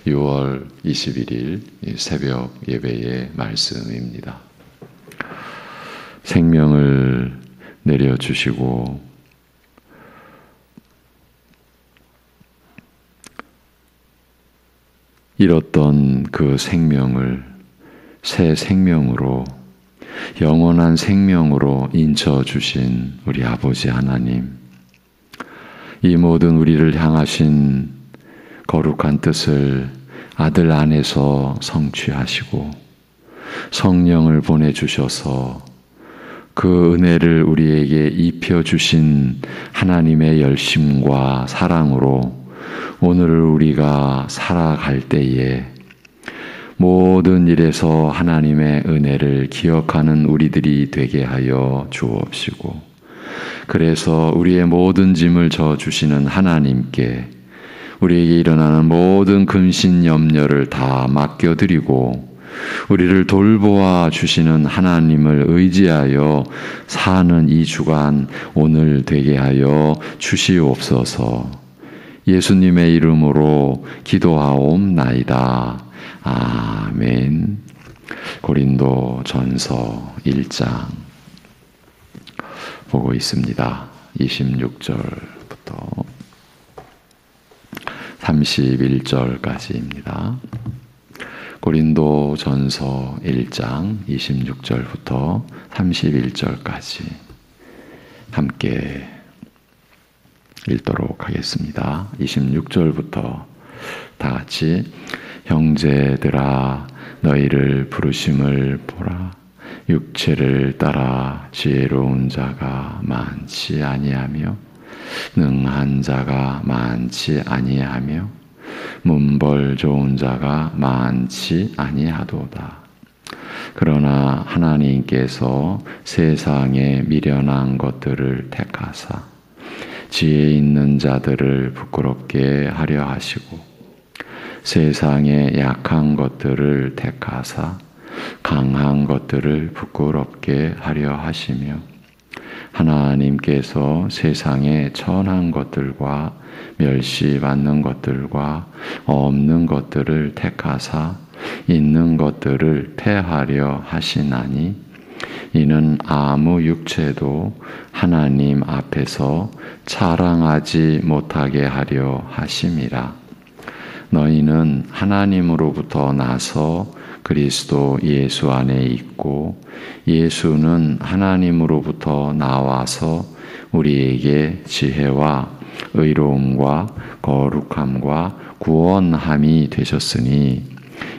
6월 21일 새벽 예배의 말씀입니다. 생명을 내려주시고 잃었던 그 생명을 새 생명으로 영원한 생명으로 인쳐주신 우리 아버지 하나님, 이 모든 우리를 향하신 거룩한 뜻을 아들 안에서 성취하시고 성령을 보내주셔서 그 은혜를 우리에게 입혀주신 하나님의 열심과 사랑으로 오늘을 우리가 살아갈 때에 모든 일에서 하나님의 은혜를 기억하는 우리들이 되게 하여 주옵시고, 그래서 우리의 모든 짐을 져주시는 하나님께 우리에게 일어나는 모든 근심 염려를 다 맡겨드리고 우리를 돌보아 주시는 하나님을 의지하여 사는 이 주간 오늘 되게 하여 주시옵소서. 예수님의 이름으로 기도하옵나이다. 아멘. 고린도 전서 1장 보고 있습니다. 26절부터 31절까지입니다. 고린도 전서 1장 26절부터 31절까지 함께 읽도록 하겠습니다. 26절부터 다 같이 형제들아 너희를 부르심을 보라. 육체를 따라 지혜로운 자가 많지 아니하며 능한 자가 많지 아니하며 문벌 좋은 자가 많지 아니하도다. 그러나 하나님께서 세상에 미련한 것들을 택하사 지혜 있는 자들을 부끄럽게 하려 하시고 세상에 약한 것들을 택하사 강한 것들을 부끄럽게 하려 하시며 하나님께서 세상에 천한 것들과 멸시받는 것들과 없는 것들을 택하사 있는 것들을 패하려 하시나니 이는 아무 육체도 하나님 앞에서 자랑하지 못하게 하려 하심이라. 너희는 하나님으로부터 나서 그리스도 예수 안에 있고 예수는 하나님으로부터 나와서 우리에게 지혜와 의로움과 거룩함과 구원함이 되셨으니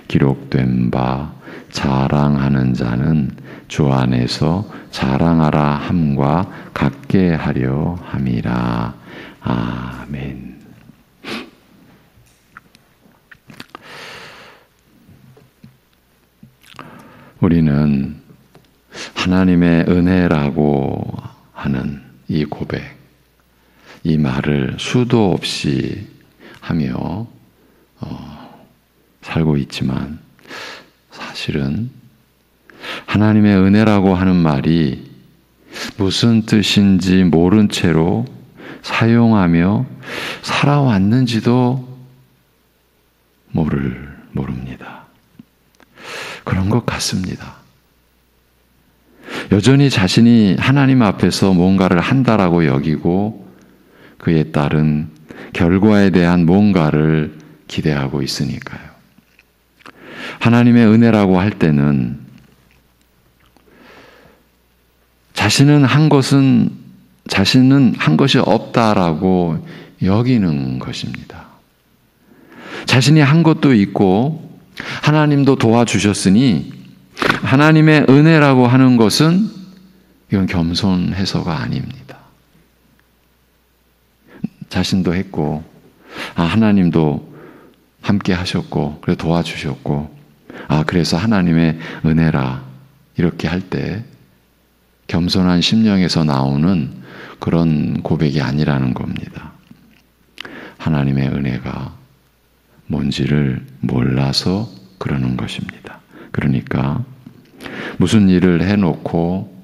기록된 바 자랑하는 자는 주 안에서 자랑하라 함과 같게 하려 함이라. 아멘. 우리는 하나님의 은혜라고 하는 이 고백, 이 말을 수도 없이 하며 살고 있지만 사실은 하나님의 은혜라고 하는 말이 무슨 뜻인지 모른 채로 사용하며 살아왔는지도 모릅니다. 그런 것 같습니다. 여전히 자신이 하나님 앞에서 뭔가를 한다라고 여기고 그에 따른 결과에 대한 뭔가를 기대하고 있으니까요. 하나님의 은혜라고 할 때는 자신은 한 것이 없다라고 여기는 것입니다. 자신이 한 것도 있고 하나님도 도와주셨으니 하나님의 은혜라고 하는 것은 이건 겸손해서가 아닙니다. 자신도 했고 하나님도 함께 하셨고 그래서 도와주셨고 그래서 하나님의 은혜라 이렇게 할 때 겸손한 심령에서 나오는 그런 고백이 아니라는 겁니다. 하나님의 은혜가 뭔지를 몰라서 그러는 것입니다. 그러니까 무슨 일을 해놓고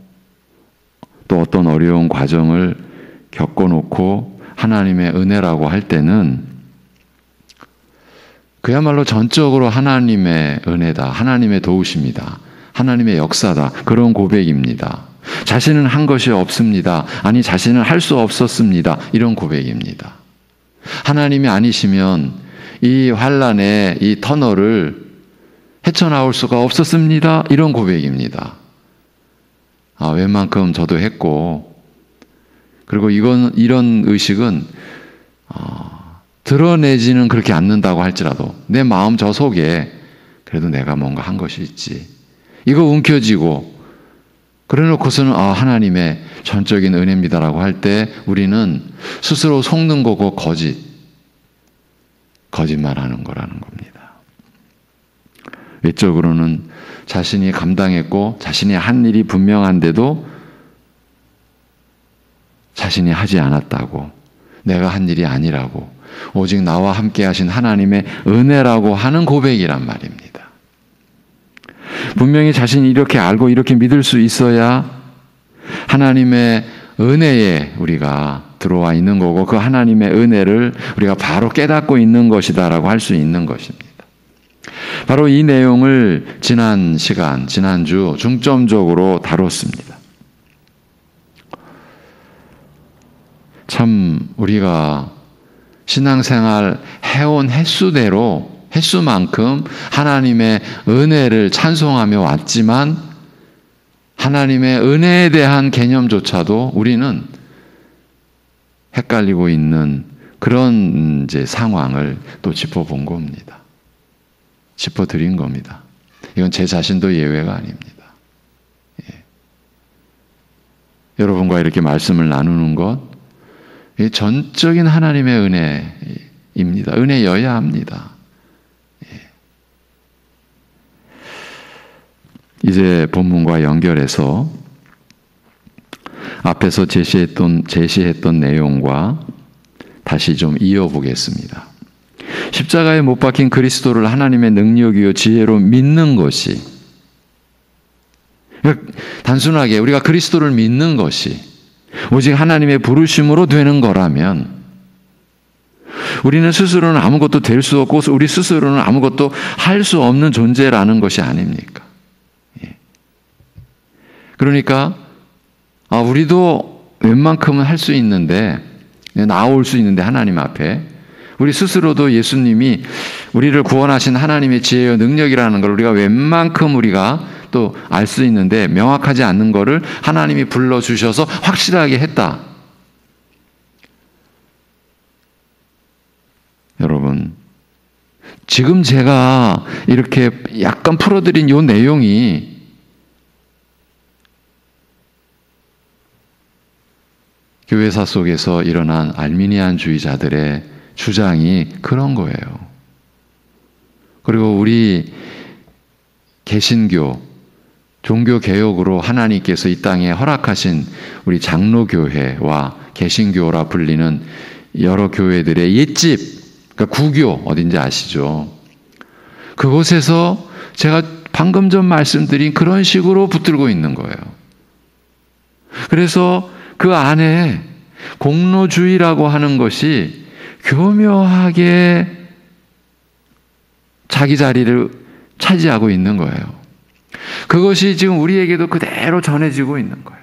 또 어떤 어려운 과정을 겪어놓고 하나님의 은혜라고 할 때는 그야말로 전적으로 하나님의 은혜다. 하나님의 도우심이다. 하나님의 역사다. 그런 고백입니다. 자신은 한 것이 없습니다. 아니, 자신은 할 수 없었습니다. 이런 고백입니다. 하나님이 아니시면 이 환란의 이 터널을 헤쳐나올 수가 없었습니다. 이런 고백입니다. 웬만큼 저도 했고, 그리고 이런 의식은 드러내지는 그렇게 않는다고 할지라도 내 마음 저 속에 그래도 내가 뭔가 한 것이 있지. 이거 움켜쥐고 그래놓고서는 하나님의 전적인 은혜입니다라고 할 때 우리는 스스로 속는 거고 거짓말하는 거라는 겁니다. 외적으로는 자신이 감당했고 자신이 한 일이 분명한데도 자신이 하지 않았다고, 내가 한 일이 아니라고, 오직 나와 함께 하신 하나님의 은혜라고 하는 고백이란 말입니다. 분명히 자신이 이렇게 알고 이렇게 믿을 수 있어야 하나님의 은혜에 우리가 들어와 있는 거고, 그 하나님의 은혜를 우리가 바로 깨닫고 있는 것이다라고 할 수 있는 것입니다. 바로 이 내용을 지난주 중점적으로 다뤘습니다. 참 우리가 신앙생활 해온 횟수만큼 하나님의 은혜를 찬송하며 왔지만 하나님의 은혜에 대한 개념조차도 우리는 헷갈리고 있는 그런 이제 상황을 또 짚어본 겁니다. 짚어드린 겁니다. 이건 제 자신도 예외가 아닙니다. 여러분과 이렇게 말씀을 나누는 것, 이 전적인 하나님의 은혜입니다. 은혜여야 합니다. 이제 본문과 연결해서 앞에서 제시했던 내용과 다시 좀 이어보겠습니다. 십자가에 못 박힌 그리스도를 하나님의 능력이요 지혜로 믿는 것이, 단순하게 우리가 그리스도를 믿는 것이 오직 하나님의 부르심으로 되는 거라면 우리는 스스로는 아무것도 될 수 없고 우리 스스로는 아무것도 할 수 없는 존재라는 것이 아닙니까? 그러니까 우리도 웬만큼은 할 수 있는데, 나아올 수 있는데 하나님 앞에 우리 스스로도 예수님이 우리를 구원하신 하나님의 지혜와 능력이라는 걸 우리가 웬만큼 우리가 또 알 수 있는데 명확하지 않는 거를 하나님이 불러주셔서 확실하게 했다. 여러분, 지금 제가 이렇게 약간 풀어드린 이 내용이 교회사 속에서 일어난 알미니안주의자들의 주장이 그런 거예요. 그리고 우리 개신교, 종교개혁으로 하나님께서 이 땅에 허락하신 우리 장로교회와 개신교라 불리는 여러 교회들의 옛집, 그러니까 구교, 어딘지 아시죠? 그곳에서 제가 방금 전 말씀드린 그런 식으로 붙들고 있는 거예요. 그래서 그 안에 공로주의라고 하는 것이 교묘하게 자기 자리를 차지하고 있는 거예요. 그것이 지금 우리에게도 그대로 전해지고 있는 거예요.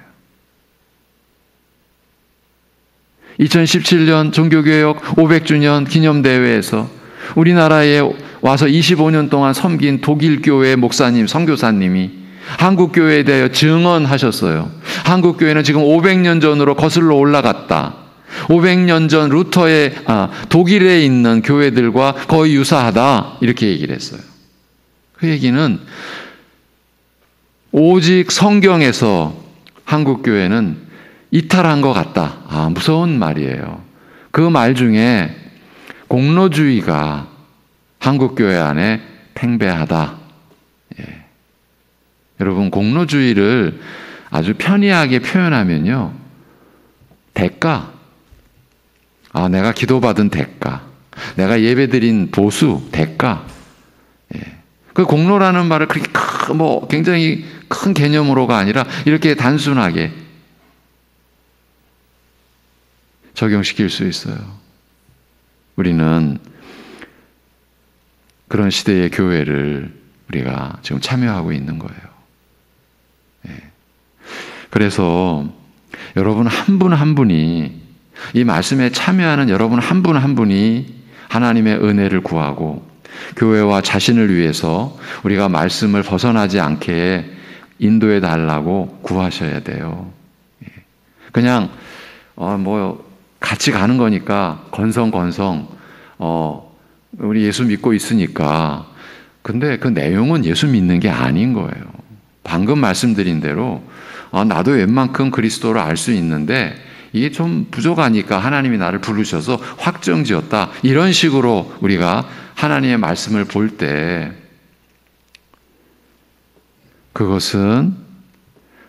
2017년 종교개혁 500주년 기념대회에서 우리나라에 와서 25년 동안 섬긴 독일교회 목사님, 선교사님이 한국교회에 대하여 증언하셨어요. 한국교회는 지금 500년 전으로 거슬러 올라갔다. 500년 전 루터의 독일에 있는 교회들과 거의 유사하다. 이렇게 얘기를 했어요. 그 얘기는 오직 성경에서 한국교회는 이탈한 것 같다. 무서운 말이에요. 그 말 중에 공로주의가 한국교회 안에 팽배하다. 여러분, 공로주의를 아주 편리하게 표현하면요, 대가, 내가 기도받은 대가, 내가 예배드린 보수, 대가. 그 공로라는 말을 그렇게 굉장히 큰 개념으로가 아니라 이렇게 단순하게 적용시킬 수 있어요. 우리는 그런 시대의 교회를 우리가 지금 참여하고 있는 거예요. 그래서 여러분 한 분 한 분이, 이 말씀에 참여하는 여러분 한 분 한 분이 하나님의 은혜를 구하고 교회와 자신을 위해서 우리가 말씀을 벗어나지 않게 인도해 달라고 구하셔야 돼요. 그냥 같이 가는 거니까 건성건성 우리 예수 믿고 있으니까. 근데 그 내용은 예수 믿는 게 아닌 거예요. 방금 말씀드린 대로 나도 웬만큼 그리스도를 알 수 있는데 이게 좀 부족하니까 하나님이 나를 부르셔서 확정지었다. 이런 식으로 우리가 하나님의 말씀을 볼 때 그것은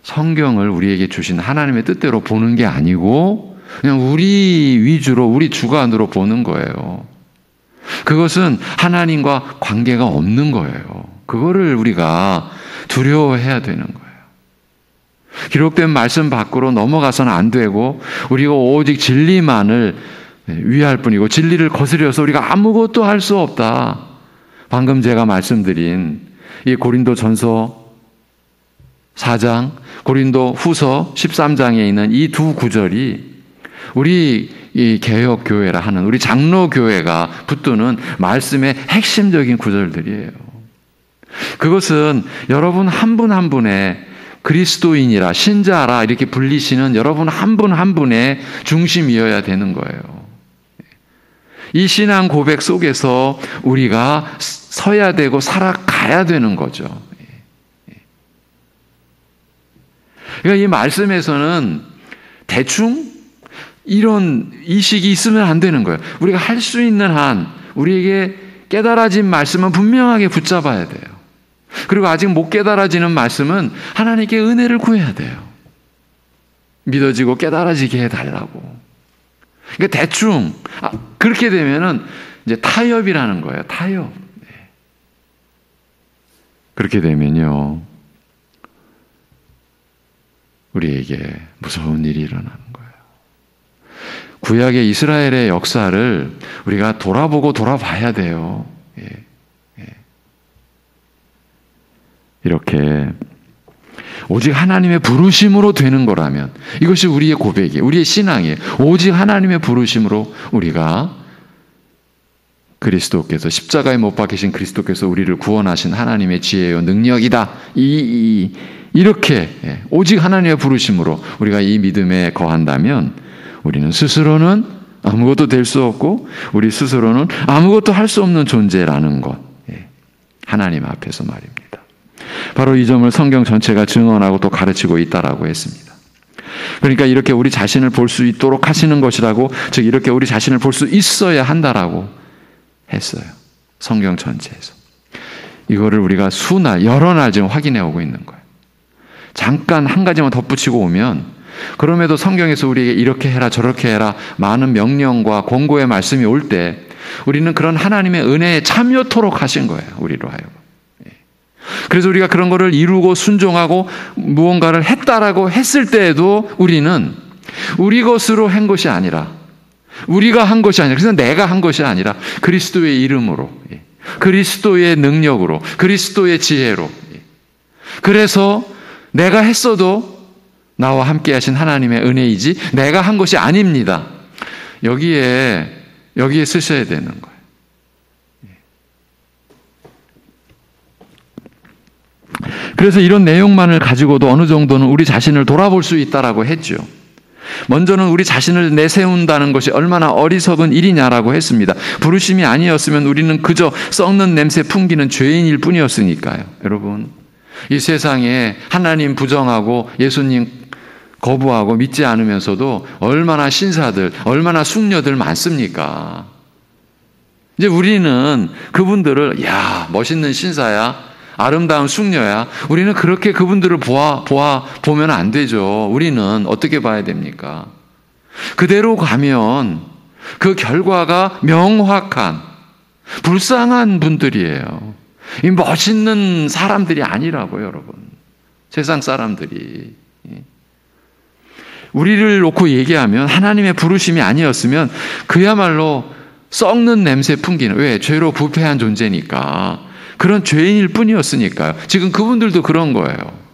성경을 우리에게 주신 하나님의 뜻대로 보는 게 아니고 그냥 우리 위주로, 우리 주관으로 보는 거예요. 그것은 하나님과 관계가 없는 거예요. 그거를 우리가 두려워해야 되는 거예요. 기록된 말씀 밖으로 넘어가서는 안 되고 우리가 오직 진리만을 위할 뿐이고 진리를 거스려서 우리가 아무것도 할 수 없다. 방금 제가 말씀드린 이 고린도전서 4장, 고린도 후서 13장에 있는 이 두 구절이 우리 이 개혁교회라 하는 우리 장로교회가 붙드는 말씀의 핵심적인 구절들이에요. 그것은 여러분 한 분 한 분의 그리스도인이라 신자라 이렇게 불리시는 여러분 한 분 한 분의 중심이어야 되는 거예요. 이 신앙 고백 속에서 우리가 서야 되고 살아가야 되는 거죠. 그러니까 이 말씀에서는 대충 이런 이식이 있으면 안 되는 거예요. 우리가 할 수 있는 한 우리에게 깨달아진 말씀은 분명하게 붙잡아야 돼요. 그리고 아직 못 깨달아지는 말씀은 하나님께 은혜를 구해야 돼요. 믿어지고 깨달아지게 해달라고. 그러니까 대충 그렇게 되면은 이제 타협이라는 거예요. 타협. 그렇게 되면요 우리에게 무서운 일이 일어나는 거예요. 구약의 이스라엘의 역사를 우리가 돌아보고 돌아봐야 돼요. 이렇게 오직 하나님의 부르심으로 되는 거라면 이것이 우리의 고백이에요. 우리의 신앙이에요. 오직 하나님의 부르심으로 우리가 그리스도께서 십자가에 못 박히신 그리스도께서 우리를 구원하신 하나님의 지혜요 능력이다. 이렇게 오직 하나님의 부르심으로 우리가 이 믿음에 거한다면 우리는 스스로는 아무것도 될 수 없고 우리 스스로는 아무것도 할 수 없는 존재라는 것. 하나님 앞에서 말입니다. 바로 이 점을 성경 전체가 증언하고 또 가르치고 있다라고 했습니다. 그러니까 이렇게 우리 자신을 볼 수 있도록 하시는 것이라고, 즉 이렇게 우리 자신을 볼 수 있어야 한다라고 했어요. 성경 전체에서. 이거를 우리가 여러 날 지금 확인해 오고 있는 거예요. 잠깐 한 가지만 덧붙이고 오면 그럼에도 성경에서 우리에게 이렇게 해라 저렇게 해라 많은 명령과 권고의 말씀이 올 때 우리는 그런 하나님의 은혜에 참여토록 하신 거예요. 우리로 하여금. 그래서 우리가 그런 거를 이루고 순종하고 무언가를 했다라고 했을 때에도 우리는 우리 것으로 한 것이 아니라 우리가 한 것이 아니라 그래서 내가 한 것이 아니라 그리스도의 이름으로 그리스도의 능력으로 그리스도의 지혜로 그래서 내가 했어도 나와 함께 하신 하나님의 은혜이지 내가 한 것이 아닙니다. 여기에 쓰셔야 되는 거예요. 그래서 이런 내용만을 가지고도 어느 정도는 우리 자신을 돌아볼 수 있다라고 했죠. 먼저는 우리 자신을 내세운다는 것이 얼마나 어리석은 일이냐라고 했습니다. 부르심이 아니었으면 우리는 그저 썩는 냄새 풍기는 죄인일 뿐이었으니까요. 여러분, 이 세상에 하나님 부정하고 예수님 거부하고 믿지 않으면서도 얼마나 신사들, 얼마나 숙녀들 많습니까? 이제 우리는 그분들을 야, 멋있는 신사야, 아름다운 숙녀야. 우리는 그렇게 그분들을 보면 안 되죠. 우리는 어떻게 봐야 됩니까? 그대로 가면 그 결과가 명확한 불쌍한 분들이에요. 이 멋있는 사람들이 아니라고요, 여러분. 세상 사람들이. 우리를 놓고 얘기하면 하나님의 부르심이 아니었으면 그야말로 썩는 냄새 풍기는, 왜? 죄로 부패한 존재니까. 그런 죄인일 뿐이었으니까요. 지금 그분들도 그런 거예요.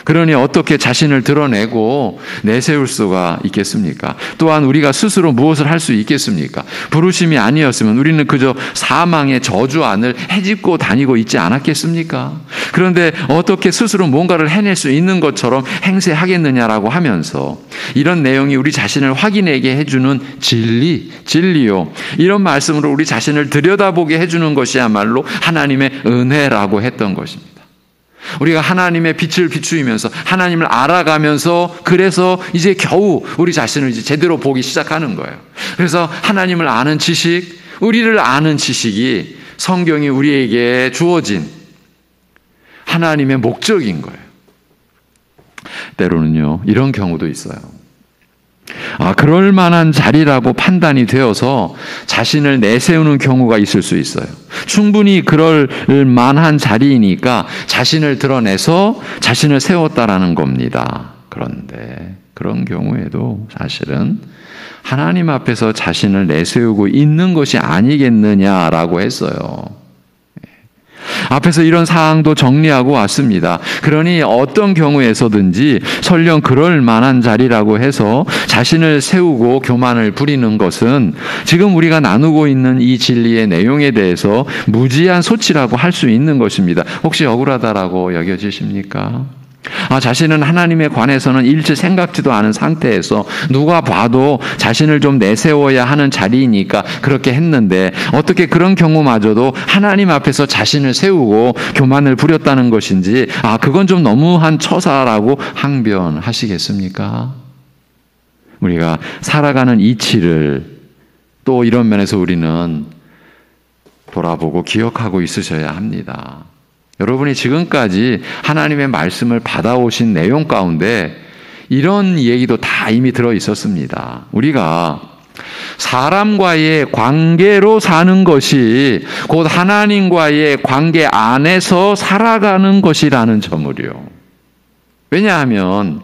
그러니 어떻게 자신을 드러내고 내세울 수가 있겠습니까? 또한 우리가 스스로 무엇을 할 수 있겠습니까? 부르심이 아니었으면 우리는 그저 사망의 저주 안을 헤집고 다니고 있지 않았겠습니까? 그런데 어떻게 스스로 뭔가를 해낼 수 있는 것처럼 행세하겠느냐라고 하면서 이런 내용이 우리 자신을 확인하게 해주는 진리요. 이런 말씀으로 우리 자신을 들여다보게 해주는 것이야말로 하나님의 은혜라고 했던 것입니다. 우리가 하나님의 빛을 비추면서 하나님을 알아가면서 그래서 이제 겨우 우리 자신을 이제 제대로 보기 시작하는 거예요. 그래서 하나님을 아는 지식, 우리를 아는 지식이 성경이 우리에게 주어진 하나님의 목적인 거예요. 때로는요, 이런 경우도 있어요. 그럴 만한 자리라고 판단이 되어서 자신을 내세우는 경우가 있을 수 있어요. 충분히 그럴 만한 자리이니까 자신을 드러내서 자신을 세웠다라는 겁니다. 그런데 그런 경우에도 사실은 하나님 앞에서 자신을 내세우고 있는 것이 아니겠느냐라고 했어요. 앞에서 이런 사항도 정리하고 왔습니다. 그러니 어떤 경우에서든지 설령 그럴 만한 자리라고 해서 자신을 세우고 교만을 부리는 것은 지금 우리가 나누고 있는 이 진리의 내용에 대해서 무지한 소치라고 할 수 있는 것입니다. 혹시 억울하다라고 여겨지십니까? 자신은 하나님에 관해서는 일체 생각지도 않은 상태에서 누가 봐도 자신을 좀 내세워야 하는 자리이니까 그렇게 했는데 어떻게 그런 경우마저도 하나님 앞에서 자신을 세우고 교만을 부렸다는 것인지 그건 좀 너무한 처사라고 항변하시겠습니까? 우리가 살아가는 이치를 또 이런 면에서 우리는 돌아보고 기억하고 있으셔야 합니다. 여러분이 지금까지 하나님의 말씀을 받아오신 내용 가운데 이런 얘기도 다 이미 들어 있었습니다. 우리가 사람과의 관계로 사는 것이 곧 하나님과의 관계 안에서 살아가는 것이라는 점을요. 왜냐하면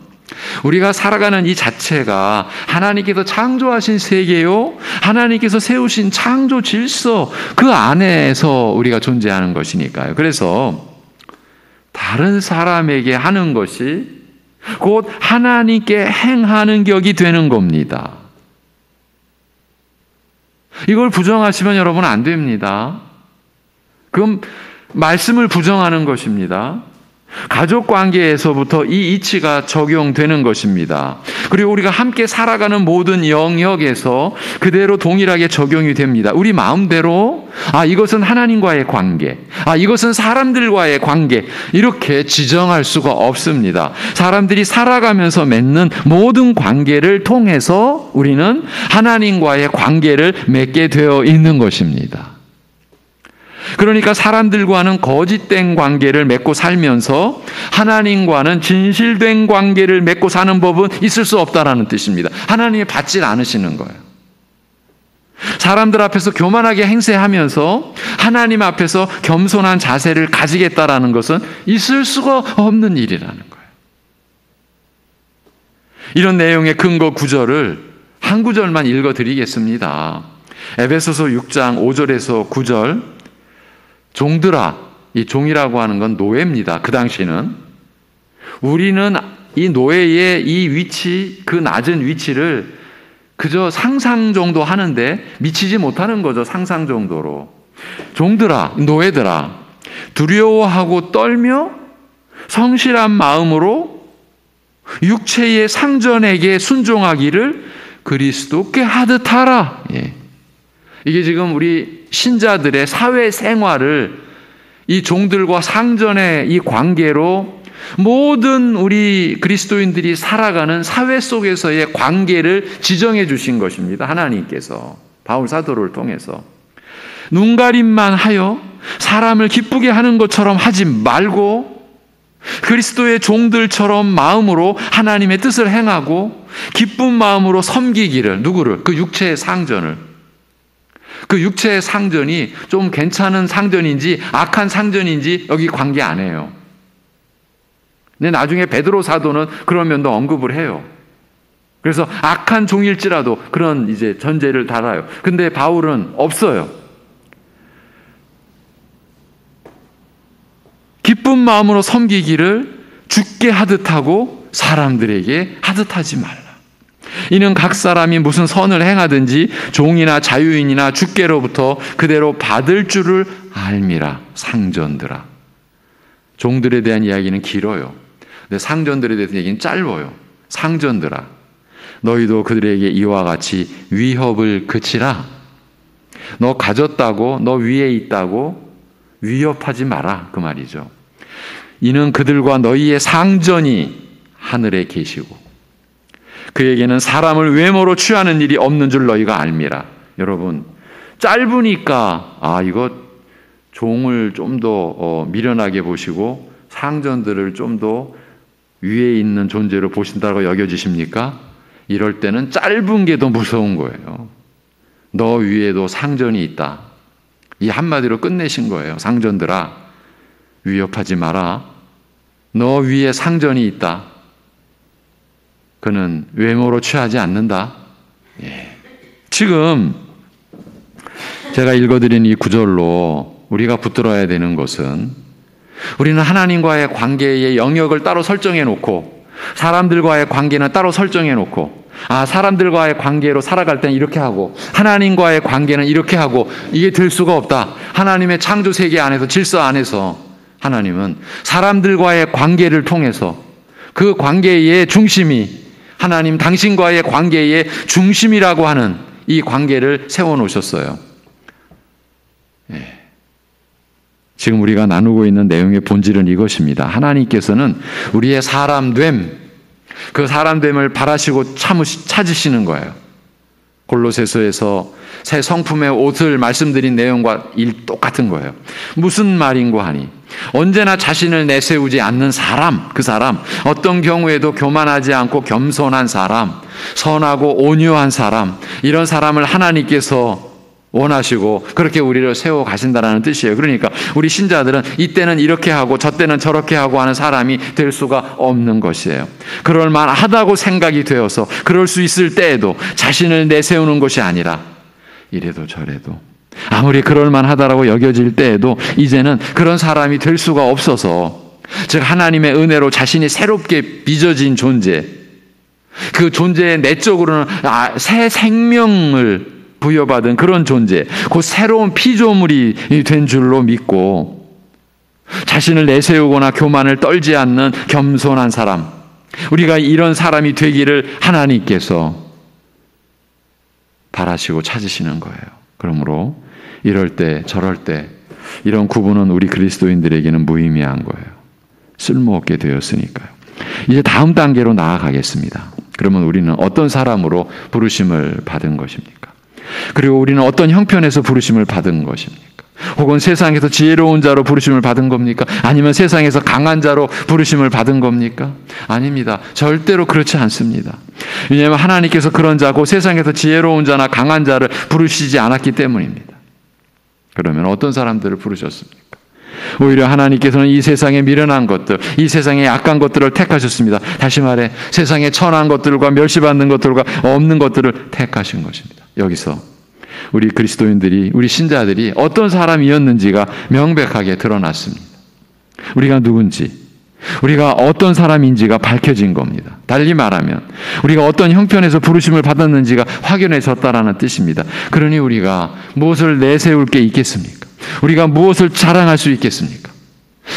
우리가 살아가는 이 자체가 하나님께서 창조하신 세계요, 하나님께서 세우신 창조 질서 그 안에서 우리가 존재하는 것이니까요. 그래서 다른 사람에게 하는 것이 곧 하나님께 행하는 격이 되는 겁니다. 이걸 부정하시면 여러분 안 됩니다. 그럼 말씀을 부정하는 것입니다. 가족 관계에서부터 이 이치가 적용되는 것입니다. 그리고 우리가 함께 살아가는 모든 영역에서 그대로 동일하게 적용이 됩니다. 우리 마음대로 이것은 하나님과의 관계, 이것은 사람들과의 관계 이렇게 지정할 수가 없습니다. 사람들이 살아가면서 맺는 모든 관계를 통해서 우리는 하나님과의 관계를 맺게 되어 있는 것입니다. 그러니까 사람들과는 거짓된 관계를 맺고 살면서 하나님과는 진실된 관계를 맺고 사는 법은 있을 수 없다라는 뜻입니다. 하나님이 받지 않으시는 거예요. 사람들 앞에서 교만하게 행세하면서 하나님 앞에서 겸손한 자세를 가지겠다라는 것은 있을 수가 없는 일이라는 거예요. 이런 내용의 근거 구절을 한 구절만 읽어드리겠습니다. 에베소서 6장 5절에서 9절. 종들아, 이 종이라고 하는 건 노예입니다. 그 당시는. 우리는 이 노예의 이 위치, 그 낮은 위치를 그저 상상 정도 하는데 미치지 못하는 거죠. 상상 정도로. 종들아, 노예들아, 두려워하고 떨며 성실한 마음으로 육체의 상전에게 순종하기를 그리스도께 하듯 하라. 이게 지금 우리 신자들의 사회 생활을 이 종들과 상전의 이 관계로 모든 우리 그리스도인들이 살아가는 사회 속에서의 관계를 지정해 주신 것입니다. 하나님께서 바울 사도를 통해서 눈가림만 하여 사람을 기쁘게 하는 것처럼 하지 말고 그리스도의 종들처럼 마음으로 하나님의 뜻을 행하고 기쁜 마음으로 섬기기를, 누구를? 그 육체의 상전을. 그 육체의 상전이 좀 괜찮은 상전인지 악한 상전인지 여기 관계 안 해요. 근데 나중에 베드로 사도는 그런 면도 언급을 해요. 그래서 악한 종일지라도 그런 이제 전제를 달아요. 근데 바울은 없어요. 기쁜 마음으로 섬기기를 주께 하듯 하고 사람들에게 하듯 하지 말라. 이는 각 사람이 무슨 선을 행하든지 종이나 자유인이나 주께로부터 그대로 받을 줄을 알미라. 상전들아. 종들에 대한 이야기는 길어요. 근데 상전들에 대한 얘기는 짧아요. 상전들아, 너희도 그들에게 이와 같이 위협을 그치라. 너 가졌다고, 너 위에 있다고 위협하지 마라, 그 말이죠. 이는 그들과 너희의 상전이 하늘에 계시고 그에게는 사람을 외모로 취하는 일이 없는 줄 너희가 알미라. 여러분, 짧으니까 이거 종을 좀 더 미련하게 보시고 상전들을 좀 더 위에 있는 존재로 보신다고 여겨지십니까? 이럴 때는 짧은 게 더 무서운 거예요. 너 위에도 상전이 있다. 이 한마디로 끝내신 거예요. 상전들아, 위협하지 마라. 너 위에 상전이 있다. 그는 외모로 취하지 않는다. 예. 지금 제가 읽어드린 이 구절로 우리가 붙들어야 되는 것은, 우리는 하나님과의 관계의 영역을 따로 설정해 놓고 사람들과의 관계는 따로 설정해 놓고 사람들과의 관계로 살아갈 때는 이렇게 하고 하나님과의 관계는 이렇게 하고, 이게 될 수가 없다. 하나님의 창조 세계 안에서, 질서 안에서 하나님은 사람들과의 관계를 통해서 그 관계의 중심이 하나님 당신과의 관계의 중심이라고 하는 이 관계를 세워놓으셨어요. 예. 지금 우리가 나누고 있는 내용의 본질은 이것입니다. 하나님께서는 우리의 사람됨, 그 사람됨을 바라시고 찾으시는 거예요. 골로새서에서 새 성품의 옷을 말씀드린 내용과 똑같은 거예요. 무슨 말인고 하니, 언제나 자신을 내세우지 않는 사람, 그 사람, 어떤 경우에도 교만하지 않고 겸손한 사람, 선하고 온유한 사람, 이런 사람을 하나님께서 원하시고 그렇게 우리를 세워 가신다라는 뜻이에요. 그러니까 우리 신자들은 이때는 이렇게 하고 저때는 저렇게 하고 하는 사람이 될 수가 없는 것이에요. 그럴 만하다고 생각이 되어서 그럴 수 있을 때에도 자신을 내세우는 것이 아니라 이래도 저래도, 아무리 그럴 만하다라고 여겨질 때에도 이제는 그런 사람이 될 수가 없어서, 즉 하나님의 은혜로 자신이 새롭게 빚어진 존재, 그 존재의 내적으로는 새 생명을 부여받은 그런 존재, 그 새로운 피조물이 된 줄로 믿고 자신을 내세우거나 교만을 떨지 않는 겸손한 사람, 우리가 이런 사람이 되기를 하나님께서 바라시고 찾으시는 거예요. 그러므로 이럴 때 저럴 때 이런 구분은 우리 그리스도인들에게는 무의미한 거예요. 쓸모없게 되었으니까요. 이제 다음 단계로 나아가겠습니다. 그러면 우리는 어떤 사람으로 부르심을 받은 것입니까? 그리고 우리는 어떤 형편에서 부르심을 받은 것입니까? 혹은 세상에서 지혜로운 자로 부르심을 받은 겁니까? 아니면 세상에서 강한 자로 부르심을 받은 겁니까? 아닙니다. 절대로 그렇지 않습니다. 왜냐하면 하나님께서 그런 자고 세상에서 지혜로운 자나 강한 자를 부르시지 않았기 때문입니다. 그러면 어떤 사람들을 부르셨습니까? 오히려 하나님께서는 이 세상에 미련한 것들, 이 세상에 약한 것들을 택하셨습니다. 다시 말해 세상에 천한 것들과 멸시받는 것들과 없는 것들을 택하신 것입니다. 여기서 우리 그리스도인들이, 우리 신자들이 어떤 사람이었는지가 명백하게 드러났습니다. 우리가 누군지, 우리가 어떤 사람인지가 밝혀진 겁니다. 달리 말하면 우리가 어떤 형편에서 부르심을 받았는지가 확연해졌다라는 뜻입니다. 그러니 우리가 무엇을 내세울 게 있겠습니까? 우리가 무엇을 자랑할 수 있겠습니까?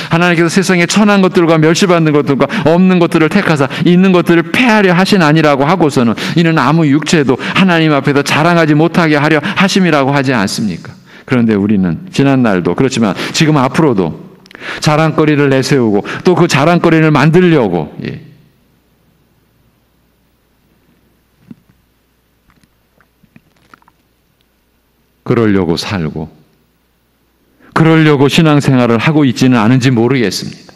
하나님께서 세상에 천한 것들과 멸시받는 것들과 없는 것들을 택하사 있는 것들을 폐하려 하신 아니라고 하고서는 이는 아무 육체도 하나님 앞에서 자랑하지 못하게 하려 하심이라고 하지 않습니까? 그런데 우리는 지난날도 그렇지만 지금 앞으로도 자랑거리를 내세우고 또 그 자랑거리를 만들려고 그러려고 살고 그러려고 신앙생활을 하고 있지는 않은지 모르겠습니다.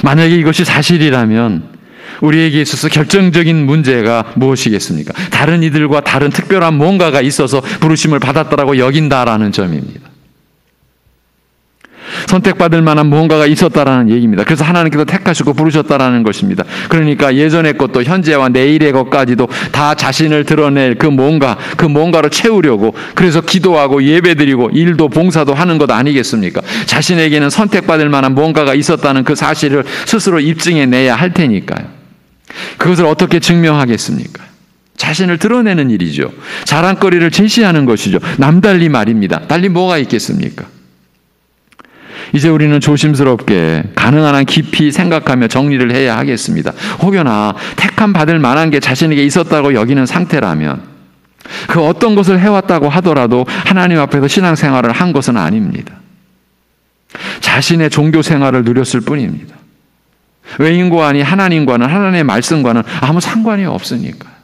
만약에 이것이 사실이라면 우리에게 있어서 결정적인 문제가 무엇이겠습니까? 다른 이들과 다른 특별한 뭔가가 있어서 부르심을 받았다라고 여긴다라는 점입니다. 선택받을 만한 무언가가 있었다라는 얘기입니다. 그래서 하나님께서 택하시고 부르셨다라는 것입니다. 그러니까 예전의 것도 현재와 내일의 것까지도 다 자신을 드러낼 그 뭔가로 채우려고 그래서 기도하고 예배드리고 일도 봉사도 하는 것 아니겠습니까? 자신에게는 선택받을 만한 무언가가 있었다는 그 사실을 스스로 입증해내야 할 테니까요. 그것을 어떻게 증명하겠습니까? 자신을 드러내는 일이죠. 자랑거리를 제시하는 것이죠. 남달리 말입니다. 달리 뭐가 있겠습니까? 이제 우리는 조심스럽게 가능한 한 깊이 생각하며 정리를 해야 하겠습니다. 혹여나 택함 받을 만한 게 자신에게 있었다고 여기는 상태라면 그 어떤 것을 해왔다고 하더라도 하나님 앞에서 신앙생활을 한 것은 아닙니다. 자신의 종교 생활을 누렸을 뿐입니다. 외인과 아니 하나님과는 하나님의 말씀과는 아무 상관이 없으니까요.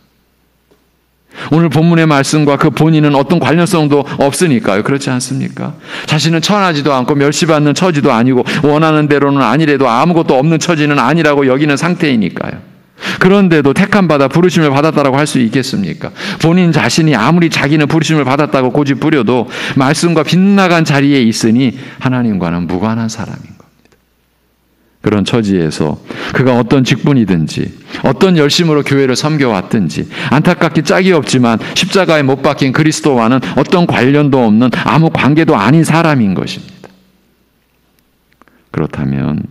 오늘 본문의 말씀과 그 본인은 어떤 관련성도 없으니까요. 그렇지 않습니까? 자신은 천하지도 않고 멸시받는 처지도 아니고 원하는 대로는 아니래도 아무것도 없는 처지는 아니라고 여기는 상태이니까요. 그런데도 택함받아 부르심을 받았다라고 할 수 있겠습니까? 본인 자신이 아무리 자기는 부르심을 받았다고 고집 부려도 말씀과 빗나간 자리에 있으니 하나님과는 무관한 사람인 겁니다. 그런 처지에서 그가 어떤 직분이든지 어떤 열심으로 교회를 섬겨왔든지 안타깝게 짝이 없지만 십자가에 못 박힌 그리스도와는 어떤 관련도 없는 아무 관계도 아닌 사람인 것입니다. 그렇다면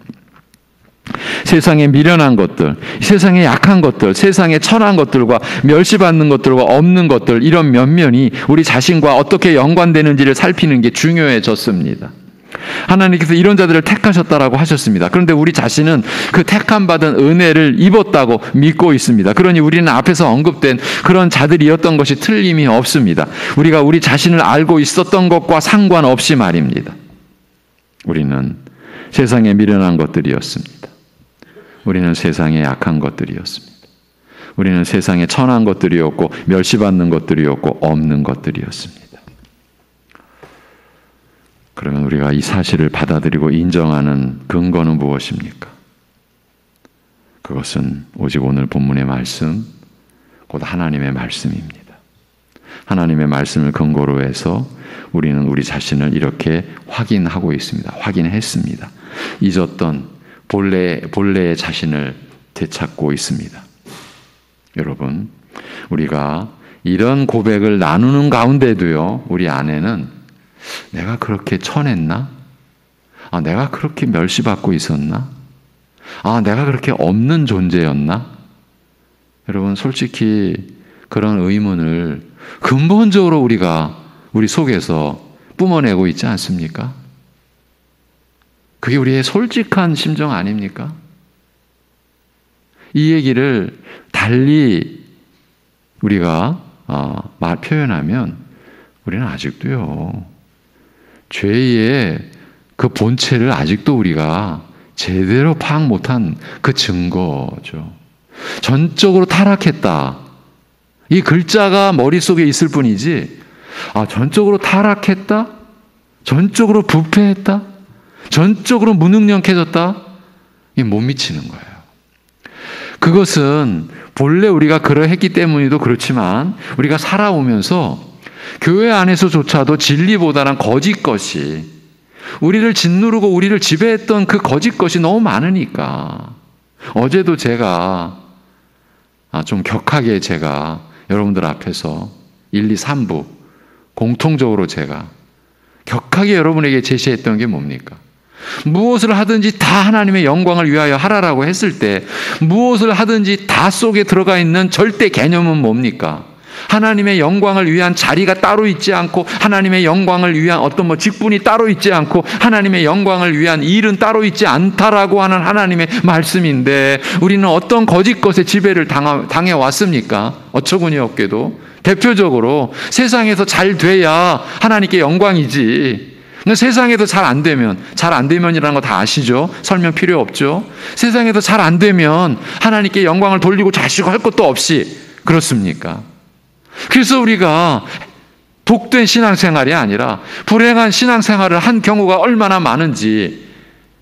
세상에 미련한 것들, 세상에 약한 것들, 세상에 천한 것들과 멸시받는 것들과 없는 것들 이런 면면이 우리 자신과 어떻게 연관되는지를 살피는 게 중요해졌습니다. 하나님께서 이런 자들을 택하셨다라고 하셨습니다. 그런데 우리 자신은 그 택함받은 은혜를 입었다고 믿고 있습니다. 그러니 우리는 앞에서 언급된 그런 자들이었던 것이 틀림이 없습니다. 우리가 우리 자신을 알고 있었던 것과 상관없이 말입니다. 우리는 세상에 미련한 것들이었습니다. 우리는 세상에 약한 것들이었습니다. 우리는 세상에 천한 것들이었고 멸시받는 것들이었고 없는 것들이었습니다. 그러면 우리가 이 사실을 받아들이고 인정하는 근거는 무엇입니까? 그것은 오직 오늘 본문의 말씀, 곧 하나님의 말씀입니다. 하나님의 말씀을 근거로 해서 우리는 우리 자신을 이렇게 확인하고 있습니다. 확인했습니다. 잊었던 본래의 자신을 되찾고 있습니다. 여러분, 우리가 이런 고백을 나누는 가운데도요, 우리 안에는 내가 그렇게 천했나? 내가 그렇게 멸시받고 있었나? 내가 그렇게 없는 존재였나? 여러분, 솔직히 그런 의문을 근본적으로 우리 속에서 뿜어내고 있지 않습니까? 그게 우리의 솔직한 심정 아닙니까? 이 얘기를 달리 우리가 표현하면 우리는 아직도요, 죄의 그 본체를 아직도 우리가 제대로 파악 못한 그 증거죠. 전적으로 타락했다. 이 글자가 머릿속에 있을 뿐이지, 전적으로 타락했다? 전적으로 부패했다? 전적으로 무능력해졌다? 이게 못 미치는 거예요. 그것은 본래 우리가 그러했기 때문에도 그렇지만 우리가 살아오면서 교회 안에서조차도 진리보다는 거짓 것이 우리를 짓누르고 우리를 지배했던 그 거짓 것이 너무 많으니까 어제도 제가 좀 격하게 제가 여러분들 앞에서 1, 2, 3부 공통적으로 제가 격하게 여러분에게 제시했던 게 뭡니까? 무엇을 하든지 다 하나님의 영광을 위하여 하라라고 했을 때 무엇을 하든지 다 속에 들어가 있는 절대 개념은 뭡니까? 하나님의 영광을 위한 자리가 따로 있지 않고 하나님의 영광을 위한 어떤 직분이 따로 있지 않고 하나님의 영광을 위한 일은 따로 있지 않다라고 하는 하나님의 말씀인데 우리는 어떤 거짓 것에 지배를 당해왔습니까? 어처구니 없게도 대표적으로 세상에서 잘 돼야 하나님께 영광이지. 세상에서 잘 안 되면이라는 거 다 아시죠? 설명 필요 없죠? 세상에서 잘 안 되면 하나님께 영광을 돌리고 자시고 할 것도 없이 그렇습니까? 그래서 우리가 복된 신앙생활이 아니라 불행한 신앙생활을 한 경우가 얼마나 많은지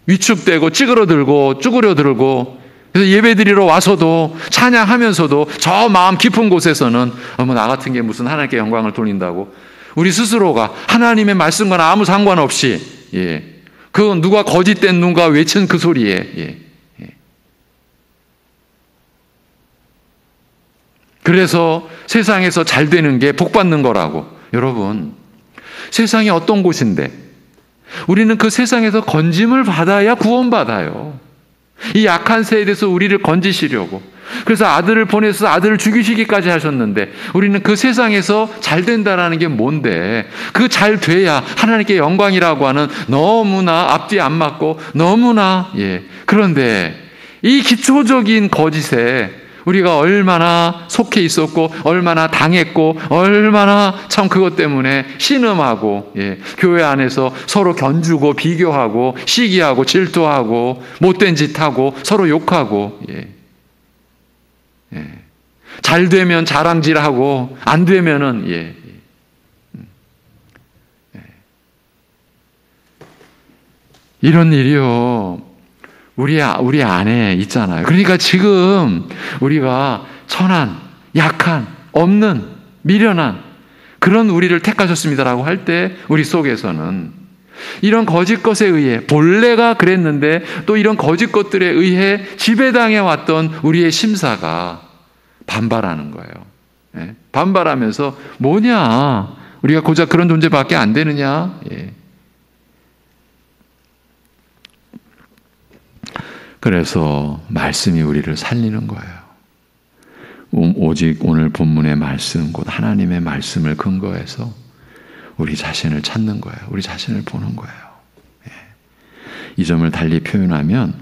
위축되고 찌그러들고 쭈그려들고 그래서 예배드리러 와서도 찬양하면서도 저 마음 깊은 곳에서는 나 같은 게 무슨 하나님께 영광을 돌린다고 우리 스스로가 하나님의 말씀과는 아무 상관없이 그 누가 거짓된 누가 외친 그 소리에. 예. 그래서 세상에서 잘 되는 게 복 받는 거라고. 여러분, 세상이 어떤 곳인데 우리는 그 세상에서 건짐을 받아야 구원받아요. 이 약한 세대에서 우리를 건지시려고. 그래서 아들을 보내서 아들을 죽이시기까지 하셨는데 우리는 그 세상에서 잘 된다라는 게 뭔데, 그 잘 돼야 하나님께 영광이라고 하는 너무나 앞뒤 안 맞고 너무나 그런데 이 기초적인 거짓에 우리가 얼마나 속해 있었고 얼마나 당했고 얼마나 참 그것 때문에 신음하고 교회 안에서 서로 견주고 비교하고 시기하고 질투하고 못된 짓 하고 서로 욕하고 잘 되면 자랑질하고 안 되면은 이런 일이요 우리 안에 있잖아요. 그러니까 지금 우리가 천한, 약한, 없는, 미련한 그런 우리를 택하셨습니다라고 할 때 우리 속에서는 이런 거짓 것에 의해, 본래가 그랬는데 또 이런 거짓 것들에 의해 지배당해 왔던 우리의 심사가 반발하는 거예요. 반발하면서 뭐냐, 우리가 고작 그런 존재밖에 안 되느냐. 그래서 말씀이 우리를 살리는 거예요. 오직 오늘 본문의 말씀, 곧 하나님의 말씀을 근거해서 우리 자신을 찾는 거예요. 우리 자신을 보는 거예요. 이 점을 달리 표현하면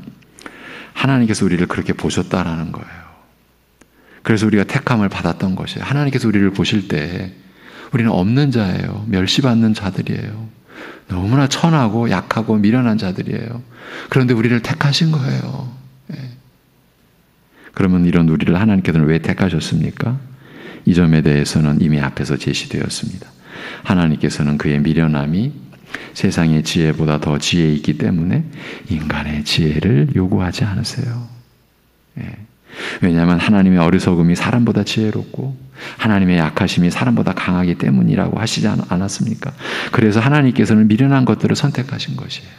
하나님께서 우리를 그렇게 보셨다라는 거예요. 그래서 우리가 택함을 받았던 것이에요. 하나님께서 우리를 보실 때 우리는 없는 자예요. 멸시받는 자들이에요. 너무나 천하고 약하고 미련한 자들이에요. 그런데 우리를 택하신 거예요. 그러면 이런 우리를 하나님께서는 왜 택하셨습니까? 이 점에 대해서는 이미 앞에서 제시되었습니다. 하나님께서는 그의 미련함이 세상의 지혜보다 더 지혜 있기 때문에 인간의 지혜를 요구하지 않으세요. 왜냐하면 하나님의 어리석음이 사람보다 지혜롭고 하나님의 약하심이 사람보다 강하기 때문이라고 하시지 않았습니까? 그래서 하나님께서는 미련한 것들을 선택하신 것이에요.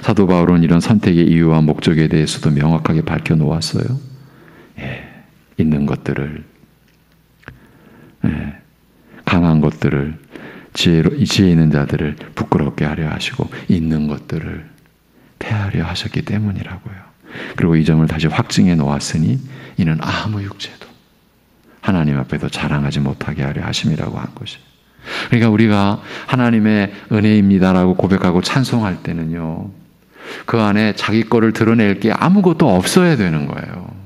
사도 바울은 이런 선택의 이유와 목적에 대해서도 명확하게 밝혀놓았어요. 있는 것들을, 강한 것들을, 지혜 있는 자들을 부끄럽게 하려 하시고 있는 것들을 폐하려 하셨기 때문이라고요. 그리고 이 점을 다시 확증해 놓았으니 이는 아무 육체도 하나님 앞에서 자랑하지 못하게 하려 하심이라고 한 것이에요. 그러니까 우리가 하나님의 은혜입니다라고 고백하고 찬송할 때는요, 그 안에 자기 거를 드러낼 게 아무것도 없어야 되는 거예요.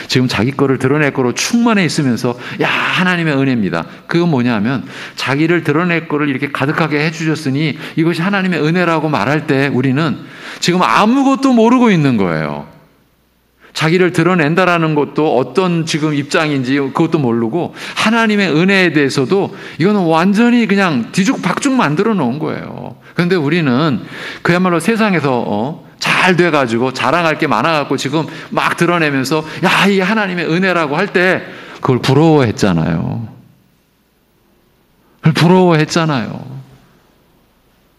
지금 자기 거를 드러낼 거로 충만해 있으면서 야 하나님의 은혜입니다. 그건 뭐냐면 자기를 드러낼 거를 이렇게 가득하게 해주셨으니 이것이 하나님의 은혜라고 말할 때 우리는 지금 아무것도 모르고 있는 거예요. 자기를 드러낸다라는 것도 어떤 지금 입장인지 그것도 모르고 하나님의 은혜에 대해서도 이거는 완전히 그냥 뒤죽박죽 만들어 놓은 거예요. 그런데 우리는 그야말로 세상에서 잘 돼가지고 자랑할 게 많아갖고 지금 막 드러내면서 야 이게 하나님의 은혜라고 할 때 그걸 부러워했잖아요. 그걸 부러워했잖아요.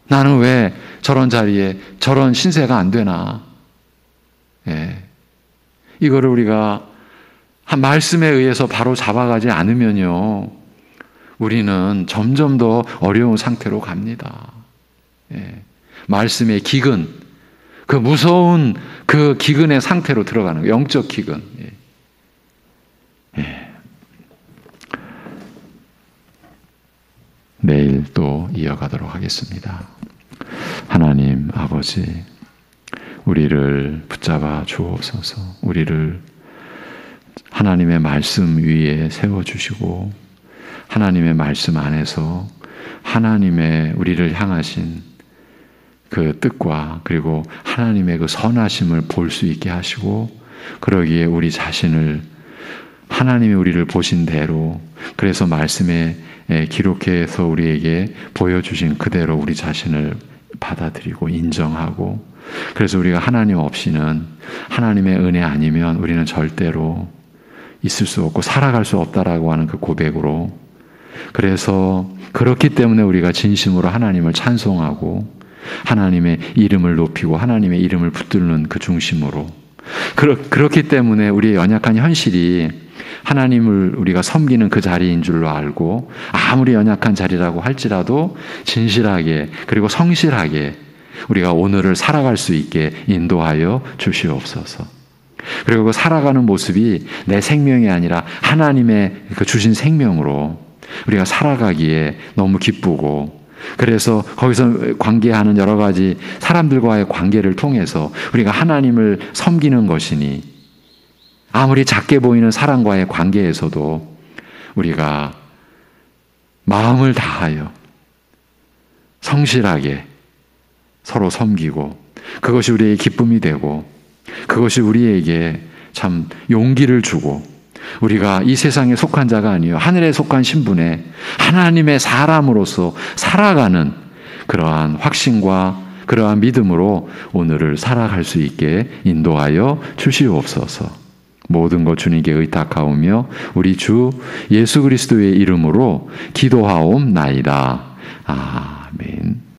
나는 왜 저런 자리에 저런 신세가 안 되나. 이거를 우리가 한 말씀에 의해서 바로 잡아가지 않으면요, 우리는 점점 더 어려운 상태로 갑니다. 말씀의 기근, 그 무서운 그 기근의 상태로 들어가는 거예요. 영적 기근. 내일 또 이어가도록 하겠습니다. 하나님 아버지, 우리를 붙잡아 주옵소서. 우리를 하나님의 말씀 위에 세워주시고 하나님의 말씀 안에서 하나님의 우리를 향하신 그 뜻과 그리고 하나님의 그 선하심을 볼 수 있게 하시고, 그러기에 우리 자신을 하나님이 우리를 보신 대로, 그래서 말씀에 기록해서 우리에게 보여주신 그대로 우리 자신을 받아들이고 인정하고, 그래서 우리가 하나님 없이는, 하나님의 은혜 아니면 우리는 절대로 있을 수 없고 살아갈 수 없다라고 하는 그 고백으로, 그래서 그렇기 때문에 우리가 진심으로 하나님을 찬송하고 하나님의 이름을 높이고 하나님의 이름을 붙들는 그 중심으로. 그렇기 때문에 우리의 연약한 현실이 하나님을 우리가 섬기는 그 자리인 줄로 알고, 아무리 연약한 자리라고 할지라도 진실하게 그리고 성실하게 우리가 오늘을 살아갈 수 있게 인도하여 주시옵소서. 그리고 그 살아가는 모습이 내 생명이 아니라 하나님의 그 주신 생명으로 우리가 살아가기에 너무 기쁘고, 그래서 거기서 관계하는 여러 가지 사람들과의 관계를 통해서 우리가 하나님을 섬기는 것이니, 아무리 작게 보이는 사람과의 관계에서도 우리가 마음을 다하여 성실하게 서로 섬기고, 그것이 우리의 기쁨이 되고, 그것이 우리에게 참 용기를 주고, 우리가 이 세상에 속한 자가 아니요 하늘에 속한 신분에 하나님의 사람으로서 살아가는 그러한 확신과 그러한 믿음으로 오늘을 살아갈 수 있게 인도하여 주시옵소서. 모든 것 주님께 의탁하오며 우리 주 예수 그리스도의 이름으로 기도하옵나이다. 아멘.